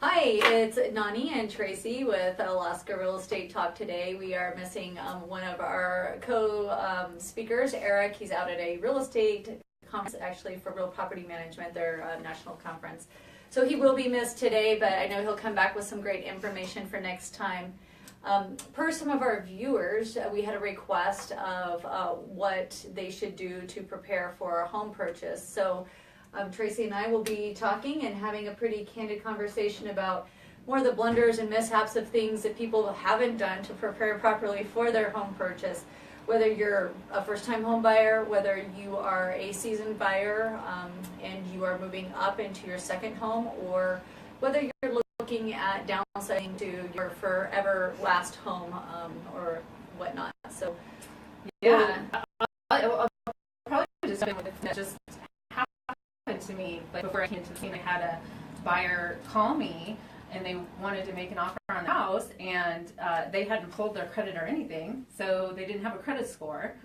Hi, it's Nani and Tracy with Alaska Real Estate Talk today. We are missing one of our co-speakers, Erik. He's out at a real estate conference, actually for real property management, their national conference. So he will be missed today, but I know he'll come back with some great information for next time. Per some of our viewers, we had a request of what they should do to prepare for a home purchase. So Tracy and I will be talking and having a pretty candid conversation about more of the blunders and mishaps of things that people haven't done to prepare properly for their home purchase. Whether you're a first-time home buyer, whether you are a seasoned buyer and you are moving up into your second home, or whether you're looking at downsizing to your forever last home or whatnot. So, yeah, I'll probably just to me, like before I came to the scene, I had a buyer call me and they wanted to make an offer on the house, and they hadn't pulled their credit or anything, so they didn't have a credit score.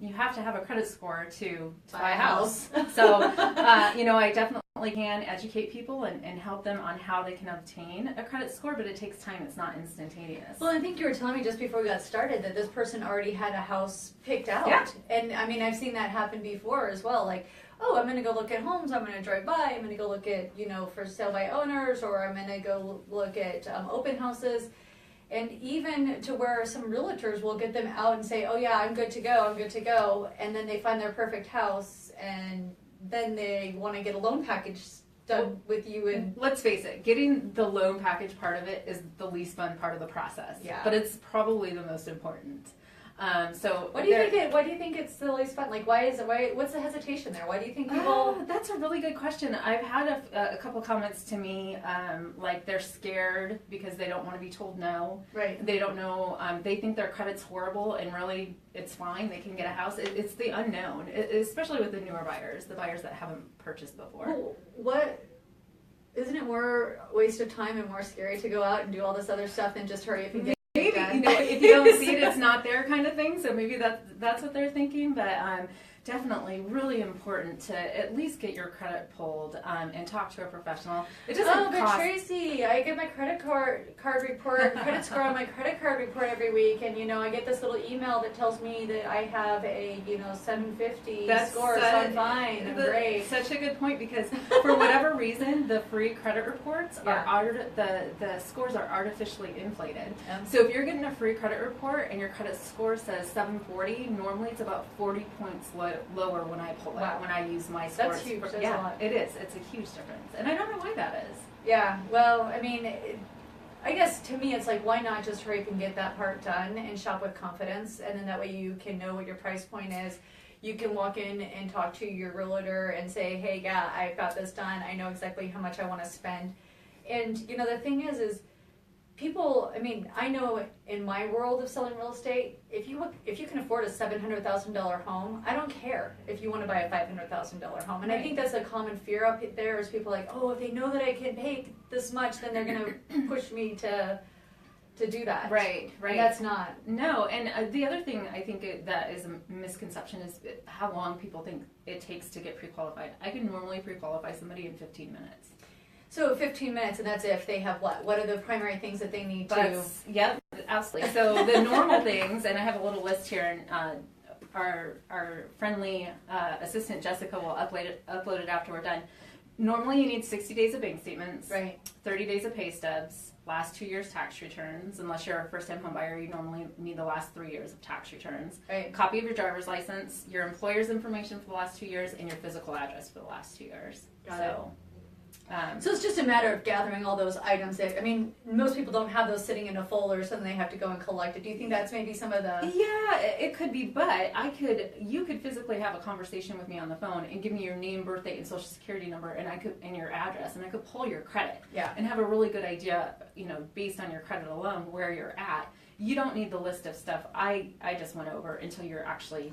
You have to have a credit score to buy a house. So, I definitely can educate people and help them on how they can obtain a credit score, but it takes time. It's not instantaneous. Well, I think you were telling me just before we got started that this person already had a house picked out. Yeah. And I mean, I've seen that happen before as well. Like, oh, I'm going to go look at homes, I'm going to drive by, I'm going to go look at, for sale by owners, or I'm going to go look at open houses. And even to where some realtors will get them out and say, oh yeah, I'm good to go. And then they find their perfect house, and then they want to get a loan package done with you. And let's face it, getting the loan package part of it is the least fun part of the process. Yeah. But it's probably the most important. So why do you think it's the least fun? Like, what's the hesitation there? Why do you think people? That's a really good question. I've had a couple comments to me, like they're scared because they don't want to be told no. Right. They don't know. They think their credit's horrible, and really it's fine. They can get a house. It's the unknown, especially with the newer buyers, the buyers that haven't purchased before. Well, isn't it more waste of time and more scary to go out and do all this other stuff than just hurry up and get? Maybe, if you don't see it, it's not there kind of thing. So maybe that's what they're thinking. But definitely really important to at least get your credit pulled and talk to a professional. It doesn't cost. But Tracy, I get my credit score on my credit card report every week, and I get this little email that tells me that I have a 750 score, so I'm fine, I'm great. Such a good point, because for whatever reason, the free credit reports the scores are artificially inflated. So if you're getting a free credit report and your credit score says 740, normally it's about 40 points lower when I pull it, when I use my scores. That's huge. That's a lot. It is. It's a huge difference. And I don't know why that is. Yeah, well, I mean, I guess to me it's like, why not just hurry up and get that part done and shop with confidence, and then that way you can know what your price point is. You can walk in and talk to your realtor and say, hey, yeah, I've got this done. I know exactly how much I want to spend. And, the thing is people, I mean, I know in my world of selling real estate, if you can afford a $700,000 home, I don't care if you want to buy a $500,000 home. And I think that's a common fear up there is people like, oh, if they know that I can pay this much, then they're going to push me to do that. Right. And that's not. No, and the other thing I think that is a misconception is how long people think it takes to get pre-qualified. I can normally pre-qualify somebody in 15 minutes. So 15 minutes, and that's if they have what? What are the primary things that they need to? Yep, absolutely. So the normal things, and I have a little list here, and our friendly assistant Jessica will upload it after we're done. Normally you need 60 days of bank statements, right? 30 days of pay stubs, last 2 years tax returns. Unless you're a first-time home buyer, you normally need the last 3 years of tax returns. Right. Copy of your driver's license, your employer's information for the last 2 years, and your physical address for the last 2 years. Got it. So it's just a matter of gathering all those items that, I mean, most people don't have those sitting in a folder, so then they have to go and collect it. Do you think that's maybe some of the... Yeah, it could be, but you could physically have a conversation with me on the phone and give me your name, birthday, and social security number, and your address, and I could pull your credit. Yeah. And have a really good idea, based on your credit alone, where you're at. You don't need the list of stuff I just went over until you're actually,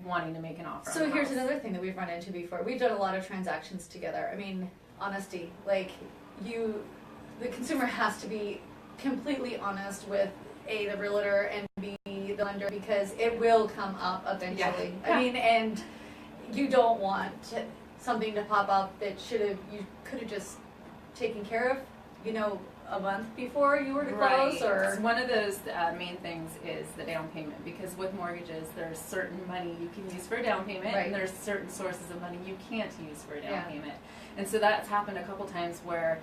wanting to make an offer. So here's another thing that we've run into before. We've done a lot of transactions together. I mean, honesty, like the consumer has to be completely honest with A, the realtor, and B, the lender, because it will come up eventually. Yeah. I mean, and you don't want something to pop up that you could have just taken care of a month before you were to Right. close, or One of those main things is the down payment, because with mortgages, there's certain money you can use for a down payment, Right. and there's certain sources of money you can't use for a down Yeah. payment. And so that's happened a couple times where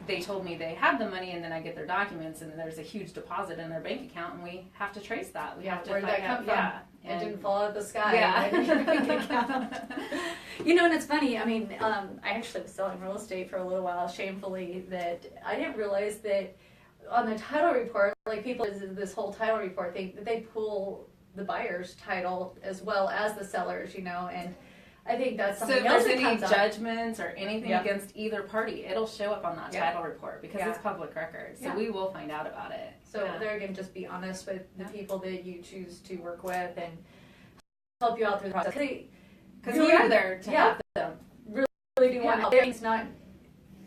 they told me they had the money, and then I get their documents, and there's a huge deposit in their bank account, and we have to trace that. We have to where did find that come out. from? Yeah. It didn't fall out of the sky. Yeah. Right in your bank account. And it's funny. I mean, I actually was selling real estate for a little while, shamefully, that I didn't realize that on the title report, like people, this whole title report, they pull the buyer's title as well as the seller's, and I think that's So something if else there's that any comes up. judgments or anything Yeah. against either party, it'll show up on that Yeah. title report, because Yeah. it's public record. So Yeah. we will find out about it. So Yeah. there again, just be honest with the Yeah. people that you choose to work with and help you out through the process. Because we are there to Yeah. help them. Really do want Yeah. help. It's not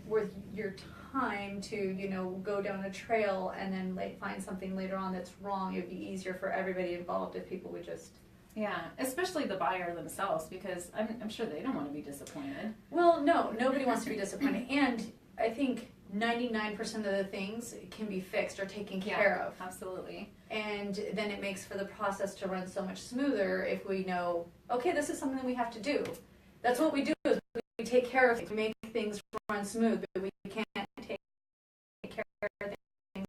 worth your time to, go down a trail and then find something later on that's wrong. It would be easier for everybody involved if people would just. Yeah, especially the buyer themselves, because I'm sure they don't want to be disappointed. Well, no, nobody wants to be disappointed. And I think 99% of the things can be fixed or taken care of. Absolutely. And then it makes for the process to run so much smoother if we know, okay, this is something we have to do. That's what we do, is we take care of things. We make things run smooth, but we can't take care of things,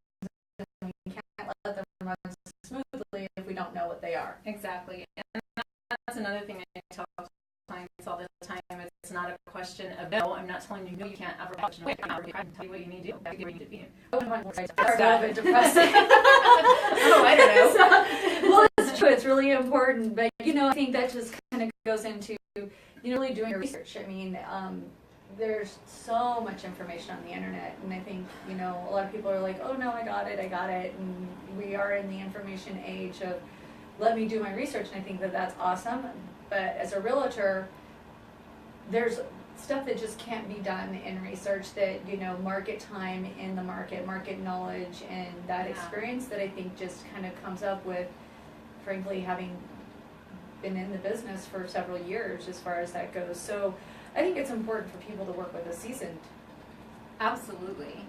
and we can't let them run smoothly if we don't know what they are. Exactly. And that's another thing I tell clients all the time. It's not a question of no, I'm not telling you no, you can't ever publish. I can tell you what you need to do. I give you to be. Oh, a little bit depressing. Oh, I don't know. Well, it's true. It's really important. But, I think that just kind of goes into, really doing your research. I mean, there's so much information on the internet. And I think, a lot of people are like, oh, no, I got it. And we are in the information age of let me do my research. And I think that that's awesome. But as a realtor, there's stuff that just can't be done in research that, market time in the market knowledge, and that experience that I think just kind of comes up with, frankly, having been in the business for several years as far as that goes. So I think it's important for people to work with a seasoned Realtor.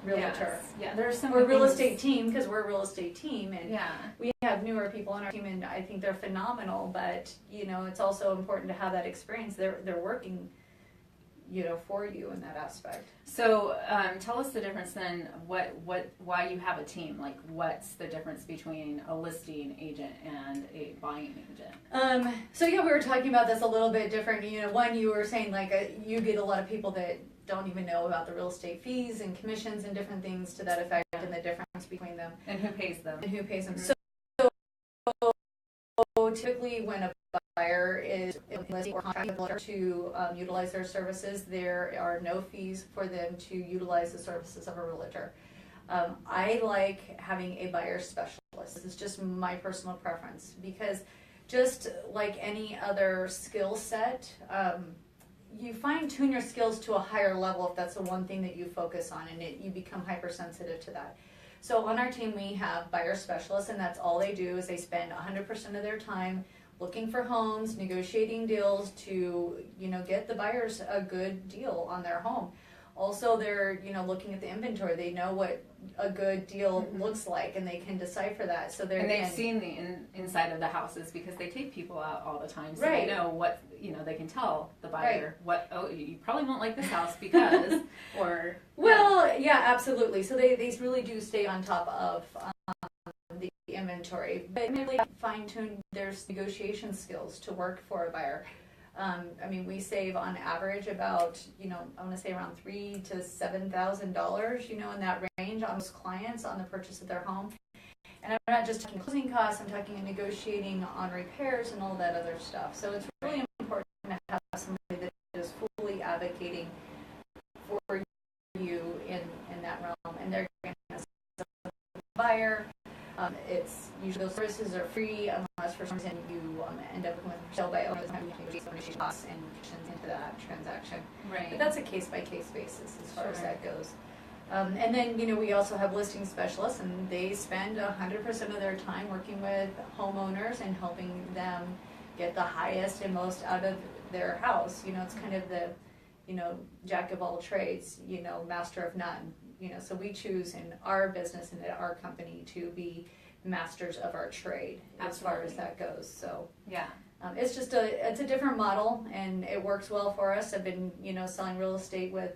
realtor. Yes. Yeah, there's some We're a real estate team, because we're a real estate team, and Yeah. we have newer people on our team, and I think they're phenomenal, but, it's also important to have that experience. They're working, for you in that aspect. So tell us the difference then, why you have a team. Like, what's the difference between a listing agent and a buying agent? So we were talking about this a little bit different. One, you were saying you get a lot of people that don't even know about the real estate fees and commissions and different things to that effect, and the difference between them. And who pays them? Mm-hmm. So typically when a buyer is in listing or contract to utilize their services, there are no fees for them to utilize the services of a realtor. I like having a buyer specialist. This is just my personal preference, because just like any other skill set, you fine-tune your skills to a higher level if that's the one thing that you focus on, and you become hypersensitive to that. So on our team, we have buyer specialists, and that's all they do is they spend 100% of their time looking for homes, negotiating deals to, get the buyers a good deal on their home. Also, they're, looking at the inventory. They know what a good deal looks like, and they can decipher that. So they've seen the inside of the houses, because they take people out all the time, so Right. they know what, they can tell the buyer you probably won't like this house because, or. Well, yeah, absolutely. So they really do stay on top of the inventory, but maybe fine-tune their negotiation skills to work for a buyer. We save on average about, I want to say around $3,000 to $7,000, in that range on those clients on the purchase of their home. And I'm not just talking closing costs, I'm talking negotiating on repairs and all that other stuff. So it's really important to have somebody that is fully advocating for you in that realm. And they're going to buyer. It's usually those services are free unless for some reason you end up with a sale by owner, you have to negotiate costs and commissions into that transaction. Right. But that's a case-by-case basis as far as that goes. And then, we also have listing specialists, and they spend 100% of their time working with homeowners and helping them get the highest and most out of their house. It's kind of jack of all trades, master of none. So we choose in our business and at our company to be masters of our trade. Absolutely. As far as that goes. So yeah. It's just it's a different model, and it works well for us. I've been, selling real estate with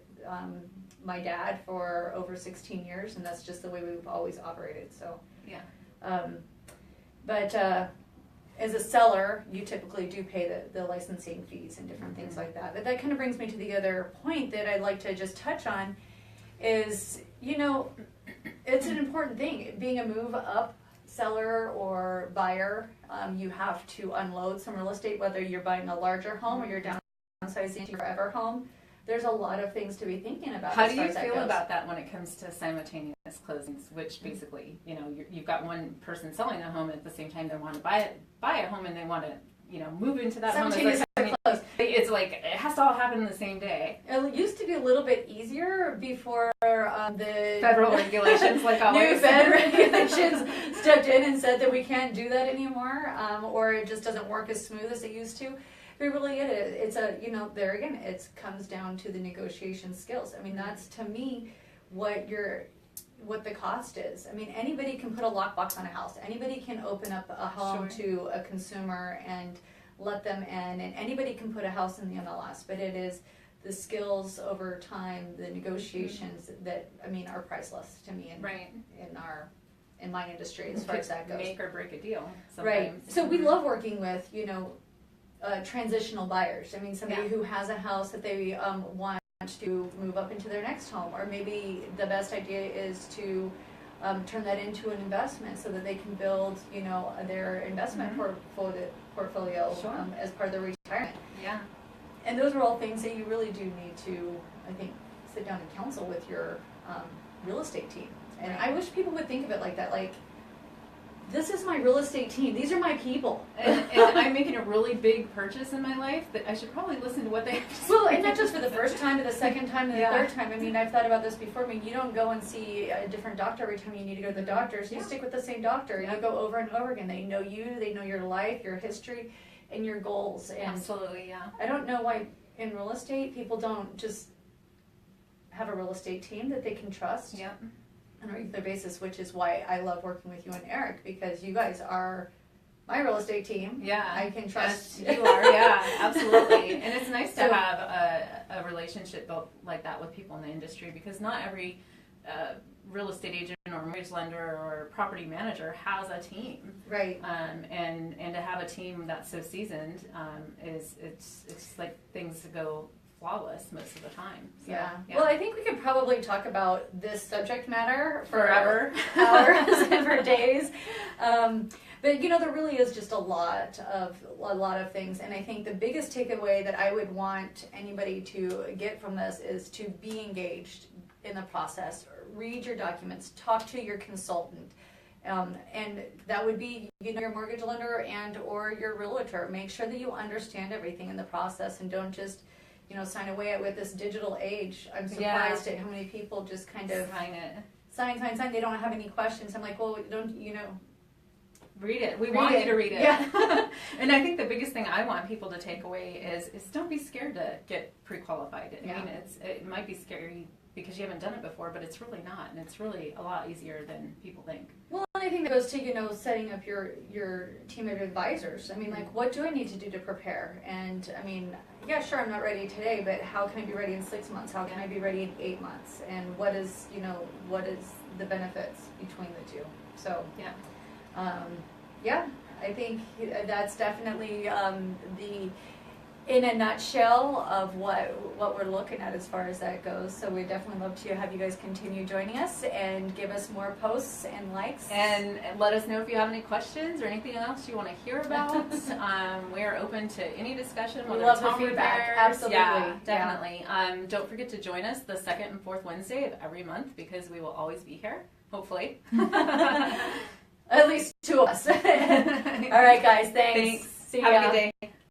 my dad for over 16 years, and that's just the way we've always operated. So yeah. But as a seller, you typically do pay the licensing fees and different things like that. But that kind of brings me to the other point that I'd like to just touch on is, it's an important thing. Being a move up seller or buyer, you have to unload some real estate, whether you're buying a larger home or you're downsizing your forever home. There's a lot of things to be thinking about. How do you feel about that when it comes to simultaneous closings, which basically, you've got one person selling a home at the same time they want to buy a home and they want to, move into that home. It's like it has to all happen the same day. It used to be a little bit easier before the federal regulations, like always. New Fed regulations stepped in and said that we can't do that anymore, or it just doesn't work as smooth as it used to. But really, it's there again, it comes down to the negotiation skills. I mean, that's to me what the cost is. I mean, anybody can put a lockbox on a house. Anybody can open up a home to a consumer and let them in, and anybody can put a house in the MLS. But it is the skills over time, the negotiations that are priceless to me in my industry as far as that goes. Make or break a deal. Sometimes. Right. So we love working with transitional buyers. I mean, somebody who has a house that they want to move up into their next home, or maybe the best idea is to turn that into an investment so that they can build, their investment portfolio as part of their retirement. Yeah. And those are all things that you really do need to, I think, sit down and counsel with your real estate team. And I wish people would think of it like that, like, this is my real estate team. These are my people. And I'm making a really big purchase in my life that I should probably listen to what they have to say. Well, and not just for the first time, but the second time and the third time. I mean, I've thought about this before. I mean, you don't go and see a different doctor every time you need to go to the doctor. So you stick with the same doctor. You go over and over again. They know you. They know your life, your history, and your goals. And absolutely, yeah. I don't know why in real estate people don't just have a real estate team that they can trust. Yep. On a regular basis, which is why I love working with you and Erik, because you guys are my real estate team. Yeah, I can trust. Yes, you are. Yeah, absolutely. And it's nice to have a relationship built like that with people in the industry, because not every real estate agent or mortgage lender or property manager has a team. Right. And to have a team that's so seasoned it's like things go flawless most of the time. So, yeah. Well, I think we could probably talk about this subject matter for forever, hours and for days. But there really is just a lot of things, and I think the biggest takeaway that I would want anybody to get from this is to be engaged in the process. Read your documents. Talk to your consultant. And that would be, your mortgage lender and or your realtor. Make sure that you understand everything in the process, and don't just sign away with this digital age. I'm surprised at how many people just kind of sign. They don't have any questions. I'm like, well, don't read it. We want you to read it. Yeah. And I think the biggest thing I want people to take away is don't be scared to get pre-qualified. I mean, it might be scary because you haven't done it before, but it's really not, and it's really a lot easier than people think. Well, and I think that goes to setting up your team of advisors. I mean, like, what do I need to do to prepare? And I mean, yeah, sure, I'm not ready today, but how can I be ready in 6 months? How can I be ready in 8 months? And what is the benefits between the two? So I think that's definitely in a nutshell of what we're looking at as far as that goes. So we'd definitely love to have you guys continue joining us and give us more posts and likes. And let us know if you have any questions or anything else you want to hear about. We are open to any discussion. We love the feedback. Absolutely. Yeah, definitely. Yeah. Don't forget to join us the second and fourth Wednesday of every month, because we will always be here, hopefully. At least two of us. All right, guys. Thanks. See ya. Have a good day.